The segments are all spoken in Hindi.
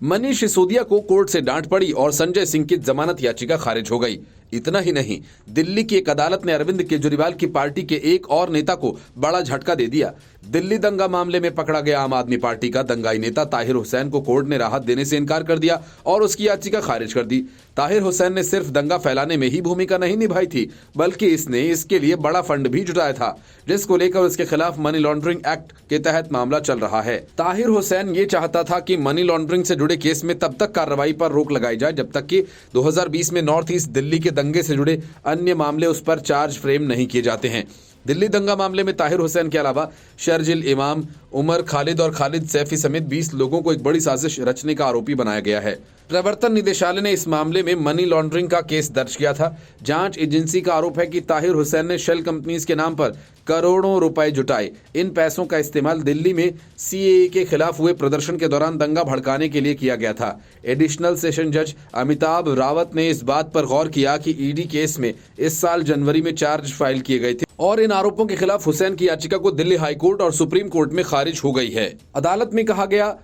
मनीष सिसोदिया को कोर्ट से डांट पड़ी और संजय सिंह की जमानत याचिका खारिज हो गई। इतना ही नहीं, दिल्ली की एक अदालत ने अरविंद केजरीवाल की पार्टी के एक और नेता को बड़ा झटका दे दिया। दिल्ली दंगा मामले में पकड़ा गया आम आदमी पार्टी का दंगाई नेता ताहिर हुसैन को कोर्ट ने राहत देने से इनकार कर दिया और उसकी याचिका खारिज कर दी। ताहिर हुसैन ने सिर्फ दंगा फैलाने में ही भूमिका नहीं निभाई थी, बल्कि इसने इसके लिए बड़ा फंड भी जुटाया था, जिसको लेकर उसके खिलाफ मनी लॉन्ड्रिंग एक्ट के तहत मामला चल रहा है। ताहिर हुसैन ये चाहता था कि मनी लॉन्ड्रिंग से जुड़े केस में तब तक कार्रवाई पर रोक लगाई जाए जब तक कि 2020 में नॉर्थ ईस्ट दिल्ली के दंगे से जुड़े अन्य मामले उस पर चार्ज फ्रेम नहीं किए जाते हैं। दिल्ली दंगा मामले में ताहिर हुसैन के अलावा शर्जिल इमाम, उमर खालिद और खालिद सैफी समेत 20 लोगों को एक बड़ी साजिश रचने का आरोपी बनाया गया है। प्रवर्तन निदेशालय ने इस मामले में मनी लॉन्ड्रिंग का केस दर्ज किया था। जांच एजेंसी का आरोप है कि ताहिर हुसैन ने शेल कंपनीज के नाम पर करोड़ों रुपए जुटाए। इन पैसों का इस्तेमाल दिल्ली में सीएए के खिलाफ हुए प्रदर्शन के दौरान दंगा भड़काने के लिए किया गया था। एडिशनल सेशन जज अमिताभ रावत ने इस बात पर गौर किया कि ईडी केस में इस साल जनवरी में चार्ज फाइल किए गए थे और इन आरोपों के खिलाफ हुसैन की याचिका को दिल्ली हाई कोर्ट और सुप्रीम कोर्ट में खारिज हो गई है। अदालत में कहा गया,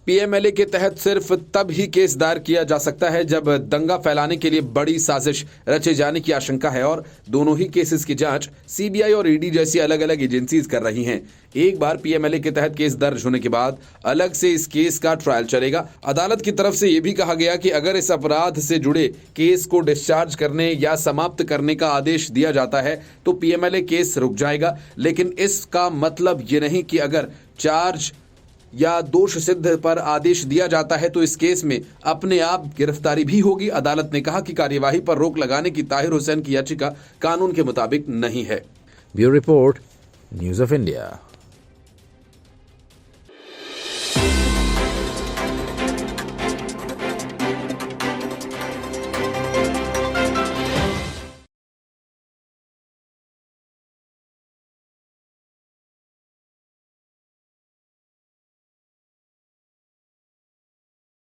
पीएमएलए के तहत सिर्फ तब ही केस दायर किया जा सकता है जब दंगा फैलाने के लिए बड़ी साजिश रचे जाने की आशंका है और दोनों ही केसेस की जांच सीबीआई और ईडी जैसी अलग अलग एजेंसीज कर रही हैं। एक बार पीएमएलए के तहत केस दर्ज होने के बाद अलग से इस केस का ट्रायल चलेगा। अदालत की तरफ से यह भी कहा गया कि अगर इस अपराध से जुड़े केस को डिस्चार्ज करने या समाप्त करने का आदेश दिया जाता है तो पीएमएलए केस रुक जाएगा, लेकिन इसका मतलब ये नहीं कि अगर चार्ज या दोष सिद्ध पर आदेश दिया जाता है तो इस केस में अपने आप गिरफ्तारी भी होगी। अदालत ने कहा कि कार्यवाही पर रोक लगाने की ताहिर हुसैन की याचिका कानून के मुताबिक नहीं है। Bureau report, news of India.